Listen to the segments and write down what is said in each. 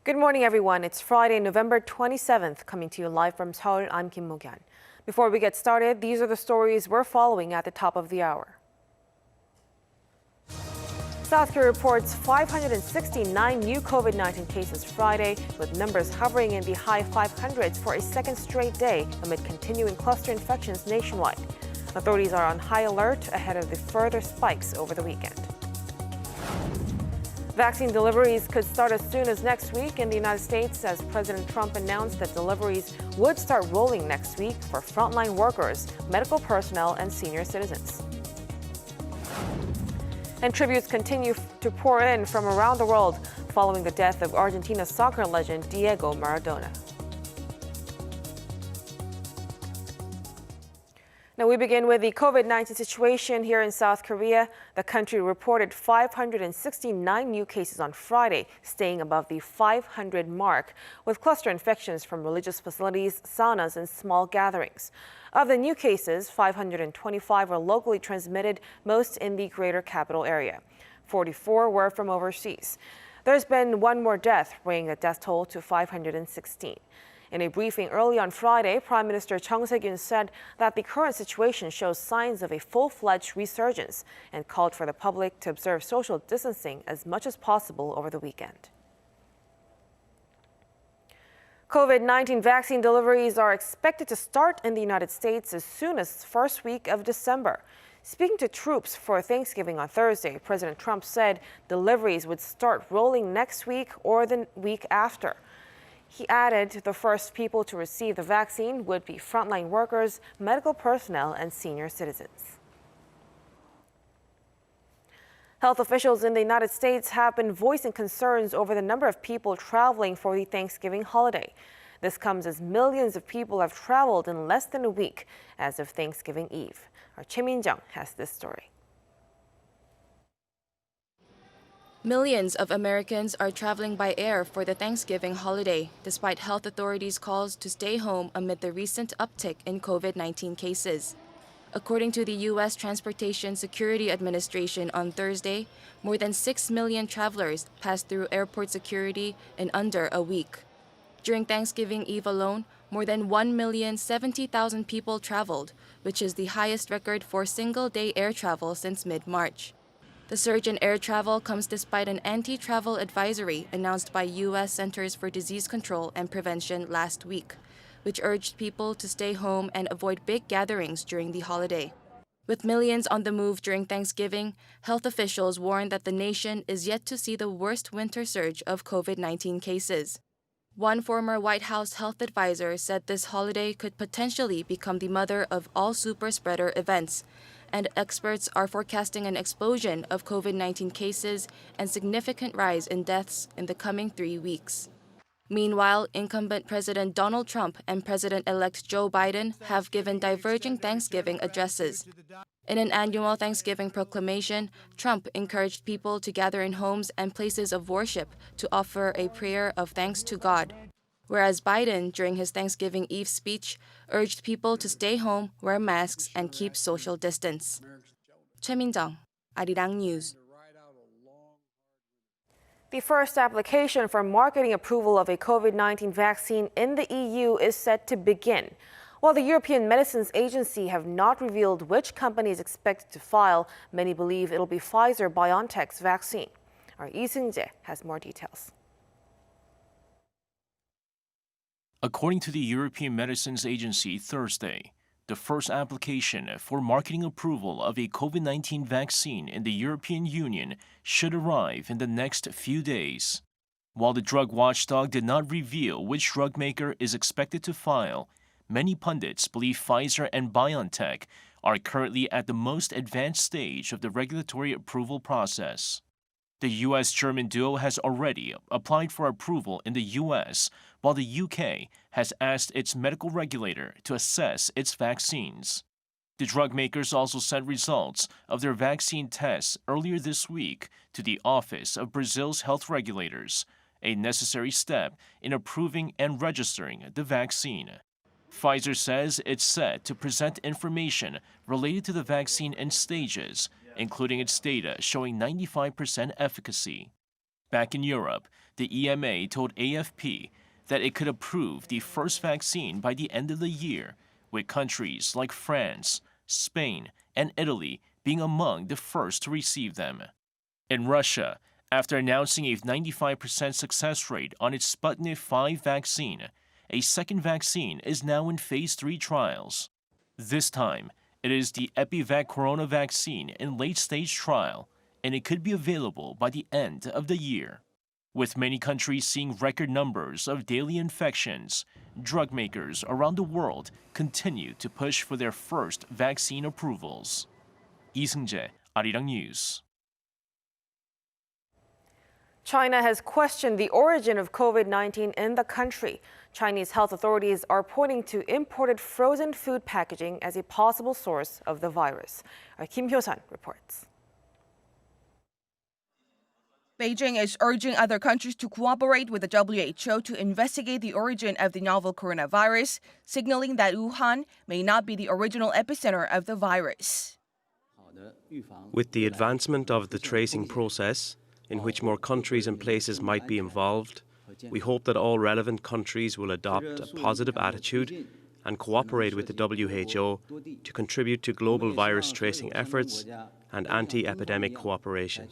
Good morning, everyone. It's Friday, November 27th, coming to you live from Seoul. I'm Kim Mo-kyan. Before we get started, these are the stories we're following at the top of the hour. South Korea reports 569 new COVID-19 cases Friday, with numbers hovering in the high 500s for a second straight day amid continuing cluster infections nationwide. Authorities are on high alert ahead of the further spikes over the weekend. Vaccine deliveries could start as soon as next week in the United States, as President Trump announced that deliveries would start rolling next week for frontline workers, medical personnel, and senior citizens. And tributes continue to pour in from around the world following the death of Argentina soccer legend Diego Maradona. Now we begin with the COVID-19 situation here in South Korea. The country reported 569 new cases on Friday, staying above the 500 mark, with cluster infections from religious facilities, saunas, and small gatherings. Of the new cases, 525 were locally transmitted, most in the greater capital area. 44 were from overseas. There's been one more death, bringing the death toll to 516. In a briefing early on Friday, Prime Minister Chung Se-kyun said that the current situation shows signs of a full-fledged resurgence and called for the public to observe social distancing as much as possible over the weekend. COVID-19 vaccine deliveries are expected to start in the United States as soon as the first week of December. Speaking to troops for Thanksgiving on Thursday, President Trump said deliveries would start rolling next week or the week after. He added the first people to receive the vaccine would be frontline workers, medical personnel, and senior citizens. Health officials in the United States have been voicing concerns over the number of people traveling for the Thanksgiving holiday. This comes as millions of people have traveled in less than a week as of Thanksgiving Eve. Our Choi Min-jung has this story. Millions of Americans are traveling by air for the Thanksgiving holiday, despite health authorities' calls to stay home amid the recent uptick in COVID-19 cases. According to the U.S. Transportation Security Administration on Thursday, more than 6 million travelers passed through airport security in under a week. During Thanksgiving Eve alone, more than 1,070,000 people traveled, which is the highest record for single-day air travel since mid-March. The surge in air travel comes despite an anti-travel advisory announced by U.S. Centers for Disease Control and Prevention last week, which urged people to stay home and avoid big gatherings during the holiday. With millions on the move during Thanksgiving, health officials warn that the nation is yet to see the worst winter surge of COVID-19 cases. One former White House health advisor said this holiday could potentially become the mother of all super spreader events, and experts are forecasting an explosion of COVID-19 cases and significant rise in deaths in the coming 3 weeks. Meanwhile, incumbent President Donald Trump and President-elect Joe Biden have given diverging Thanksgiving addresses. In an annual Thanksgiving proclamation, Trump encouraged people to gather in homes and places of worship to offer a prayer of thanks to God, whereas Biden, during his Thanksgiving Eve speech, urged people to stay home, wear masks, and keep social distance. Choi Min-jung, Arirang News. The first application for marketing approval of a COVID-19 vaccine in the EU is set to begin. While the European Medicines Agency have not revealed which company is expected to file, many believe it'll be Pfizer-BioNTech's vaccine. Our Lee Seung-jae has more details. According to the European Medicines Agency Thursday, the first application for marketing approval of a COVID-19 vaccine in the European Union should arrive in the next few days. While the drug watchdog did not reveal which drug maker is expected to file, many pundits believe Pfizer and BioNTech are currently at the most advanced stage of the regulatory approval process. The U.S.-German duo has already applied for approval in the U.S., while the U.K. has asked its medical regulator to assess its vaccines. The drug makers also sent results of their vaccine tests earlier this week to the Office of Brazil's health regulators, a necessary step in approving and registering the vaccine. Pfizer says it's set to present information related to the vaccine in stages, including its data showing 95% efficacy. Back in Europe, the EMA told AFP that it could approve the first vaccine by the end of the year, with countries like France, Spain, and Italy being among the first to receive them. In Russia, after announcing a 95% success rate on its Sputnik V vaccine, a second vaccine is now in phase 3 trials. This time, it is the Epivac Corona vaccine in late-stage trial, and it could be available by the end of the year. With many countries seeing record numbers of daily infections, drug makers around the world continue to push for their first vaccine approvals. 이승재, Arirang News. China has questioned the origin of COVID-19 in the country. Chinese health authorities are pointing to imported frozen food packaging as a possible source of the virus. Kim Hyo-sun reports. Beijing is urging other countries to cooperate with the WHO to investigate the origin of the novel coronavirus, signaling that Wuhan may not be the original epicenter of the virus. With the advancement of the tracing process, in which more countries and places might be involved, we hope that all relevant countries will adopt a positive attitude and cooperate with the WHO to contribute to global virus tracing efforts and anti-epidemic cooperation.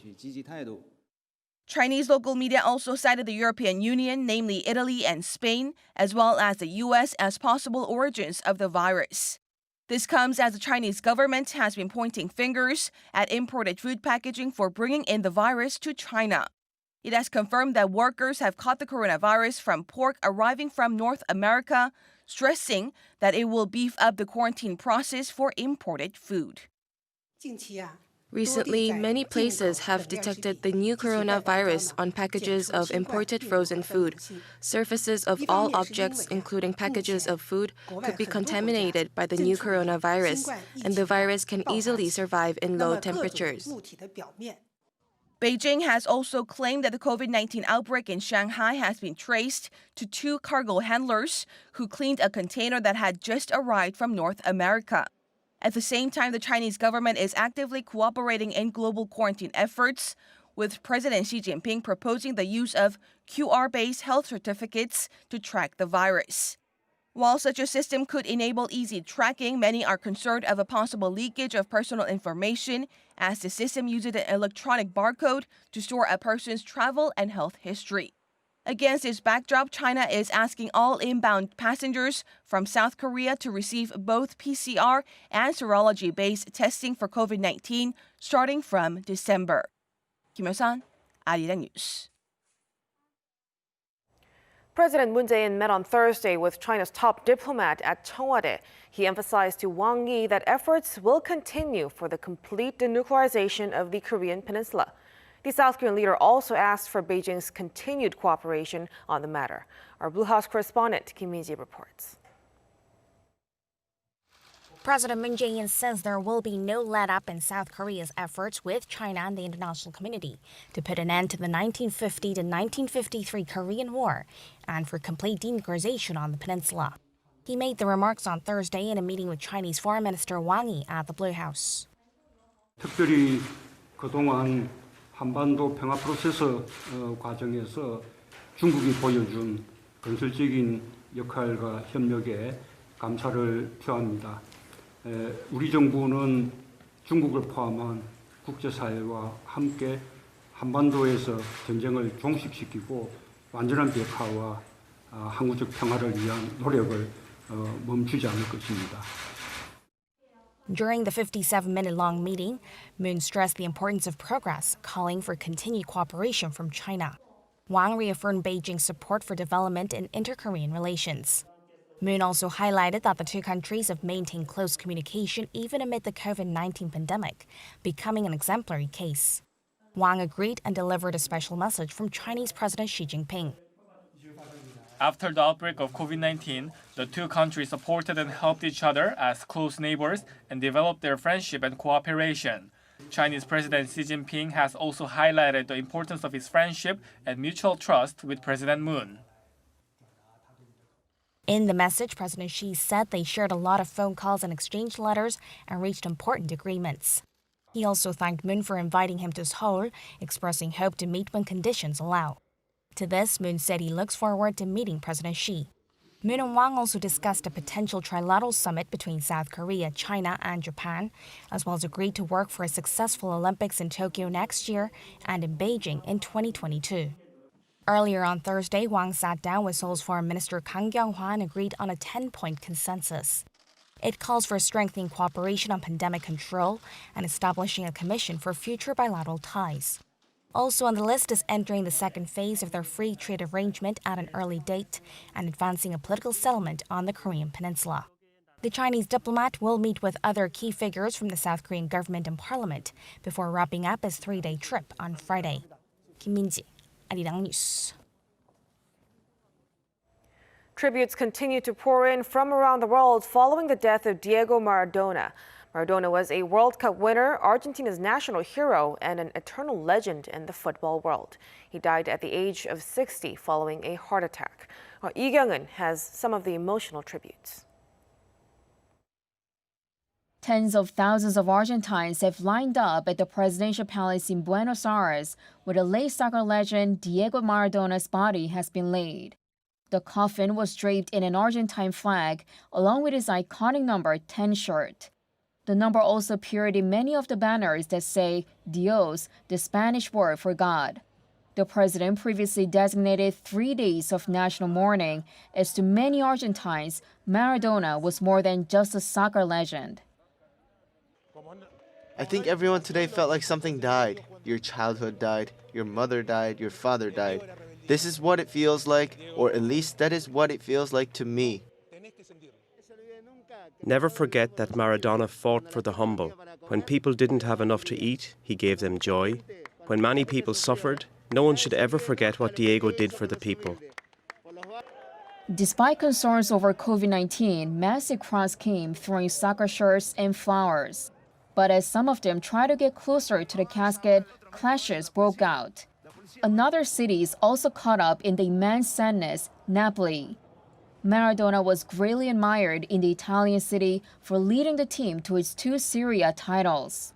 Chinese local media also cited the European Union, namely Italy and Spain, as well as the US as possible origins of the virus. This comes as the Chinese government has been pointing fingers at imported food packaging for bringing in the virus to China. It has confirmed that workers have caught the coronavirus from pork arriving from North America, stressing that it will beef up the quarantine process for imported food. Recently, many places have detected the new coronavirus on packages of imported frozen food. Surfaces of all objects, including packages of food, could be contaminated by the new coronavirus, and the virus can easily survive in low temperatures. Beijing has also claimed that the COVID-19 outbreak in Shanghai has been traced to 2 cargo handlers who cleaned a container that had just arrived from North America. At the same time, the Chinese government is actively cooperating in global quarantine efforts, with President Xi Jinping proposing the use of QR-based health certificates to track the virus. While such a system could enable easy tracking, many are concerned of a possible leakage of personal information, as the system uses an electronic barcode to store a person's travel and health history. Against this backdrop, China is asking all inbound passengers from South Korea to receive both PCR and serology-based testing for COVID-19 starting from December. Kim Hyo-sun, Arirang News. President Moon Jae-in met on Thursday with China's top diplomat at Cheongwade. He emphasized to Wang Yi that efforts will continue for the complete denuclearization of the Korean peninsula. The South Korean leader also asked for Beijing's continued cooperation on the matter. Our Blue House correspondent Kim Min-ji reports. President Moon Jae-in says there will be no let-up in South Korea's efforts with China and the international community to put an end to the 1950 to 1953 Korean War and for complete denuclearization on the peninsula. He made the remarks on Thursday in a meeting with Chinese Foreign Minister Wang Yi at the Blue House. 특별히 그동안 한반도 평화 프로세스 과정에서 중국이 보여준 건설적인 역할과 협력에 감사를 표합니다. 우리 정부는 중국을 포함한 국제사회와 함께 한반도에서 전쟁을 종식시키고 완전한 비핵화와 항구적 평화를 위한 노력을 멈추지 않을 것입니다. During the 57-minute-long meeting, Moon stressed the importance of progress, calling for continued cooperation from China. Wang reaffirmed Beijing's support for development in inter-Korean relations. Moon also highlighted that the two countries have maintained close communication even amid the COVID-19 pandemic, becoming an exemplary case. Wang agreed and delivered a special message from Chinese President Xi Jinping. After the outbreak of COVID-19, the two countries supported and helped each other as close neighbors and developed their friendship and cooperation. Chinese President Xi Jinping has also highlighted the importance of his friendship and mutual trust with President Moon. In the message, President Xi said they shared a lot of phone calls and exchanged letters and reached important agreements. He also thanked Moon for inviting him to Seoul, expressing hope to meet when conditions allow. To this, Moon said he looks forward to meeting President Xi. Moon and Wang also discussed a potential trilateral summit between South Korea, China, and Japan, as well as agreed to work for a successful Olympics in Tokyo next year and in Beijing in 2022. Earlier on Thursday, Wang sat down with Seoul's Foreign Minister Kang Kyung-hwa and agreed on a 10-point consensus. It calls for strengthening cooperation on pandemic control and establishing a commission for future bilateral ties. Also on the list is entering the second phase of their free trade arrangement at an early date and advancing a political settlement on the Korean peninsula. The Chinese diplomat will meet with other key figures from the South Korean government and parliament before wrapping up his 3-day trip on Friday. Kim Min-ji, Arirang News. Tributes continue to pour in from around the world following the death of Diego Maradona. Maradona was a World Cup winner, Argentina's national hero, and an eternal legend in the football world. He died at the age of 60 following a heart attack. Lee Kyung-eun has some of the emotional tributes. Tens of thousands of Argentines have lined up at the presidential palace in Buenos Aires, where the late soccer legend Diego Maradona's body has been laid. The coffin was draped in an Argentine flag, along with his iconic number 10 shirt. The number also appeared in many of the banners that say Dios, the Spanish word for God. The president previously designated 3 days of national mourning, as to many Argentines, Maradona was more than just a soccer legend. I think everyone today felt like something died. Your childhood died, your mother died, your father died. This is what it feels like, or at least that is what it feels like to me. Never forget that Maradona fought for the humble. When people didn't have enough to eat, he gave them joy. When many people suffered, no one should ever forget what Diego did for the people. Despite concerns over COVID-19, massive crowds came throwing soccer shirts and flowers. But as some of them tried to get closer to the casket, clashes broke out. Another city is also caught up in the immense sadness, Napoli. Maradona was greatly admired in the Italian city for leading the team to its 2 Serie A titles.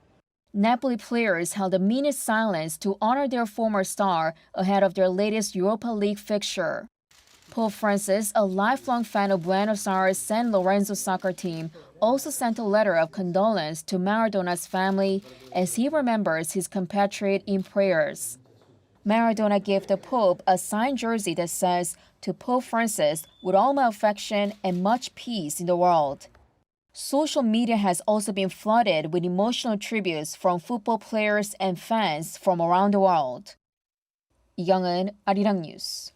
Napoli players held a minute silence to honor their former star ahead of their latest Europa League fixture. Pope Francis, a lifelong fan of Buenos Aires San Lorenzo soccer team, also sent a letter of condolence to Maradona's family as he remembers his compatriot in prayers. Maradona gave the Pope a signed jersey that says, "To Pope Francis, with all my affection and much peace in the world." Social media has also been flooded with emotional tributes from football players and fans from around the world. Lee Kyung-eun, Arirang News.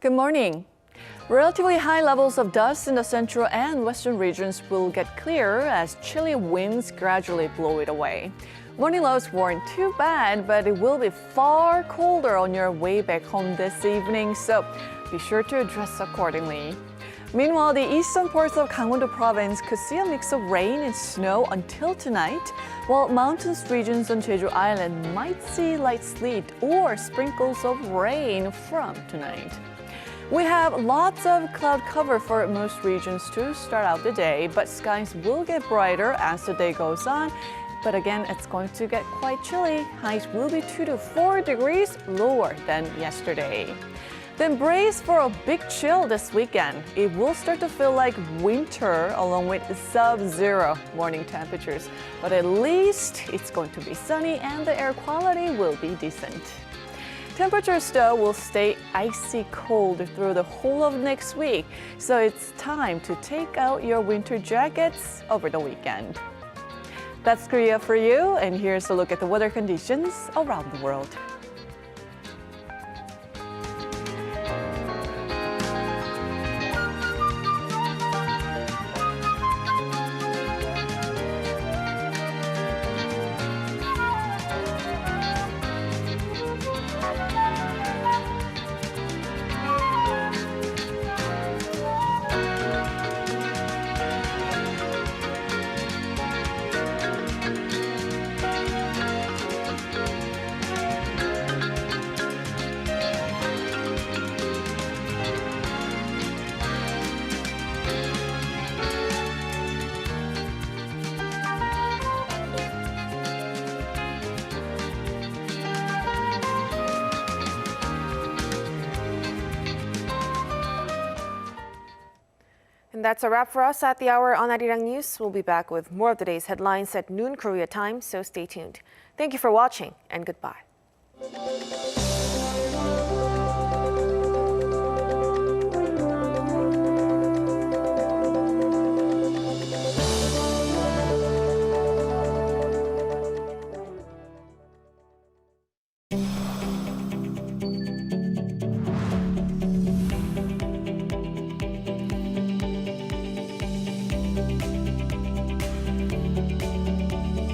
Good morning. Relatively high levels of dust in the central and western regions will get clearer as chilly winds gradually blow it away. Morning lows weren't too bad, but it will be far colder on your way back home this evening, so be sure to dress accordingly. Meanwhile, the eastern parts of Gangwon-do province could see a mix of rain and snow until tonight, while mountainous regions on Jeju Island might see light sleet or sprinkles of rain from tonight. We have lots of cloud cover for most regions to start out the day, but skies will get brighter as the day goes on. But again, it's going to get quite chilly. Highs will be 2 to 4 degrees lower than yesterday. Then brace for a big chill this weekend. It will start to feel like winter along with sub-zero morning temperatures. But at least it's going to be sunny and the air quality will be decent. Temperatures, though, will stay icy cold through the whole of next week, so it's time to take out your winter jackets over the weekend. That's Korea for you, and here's a look at the weather conditions around the world. that's a wrap for us at the hour on Arirang News. We'll be back with more of today's headlines at noon Korea time, so stay tuned. Thank you for watching and goodbye.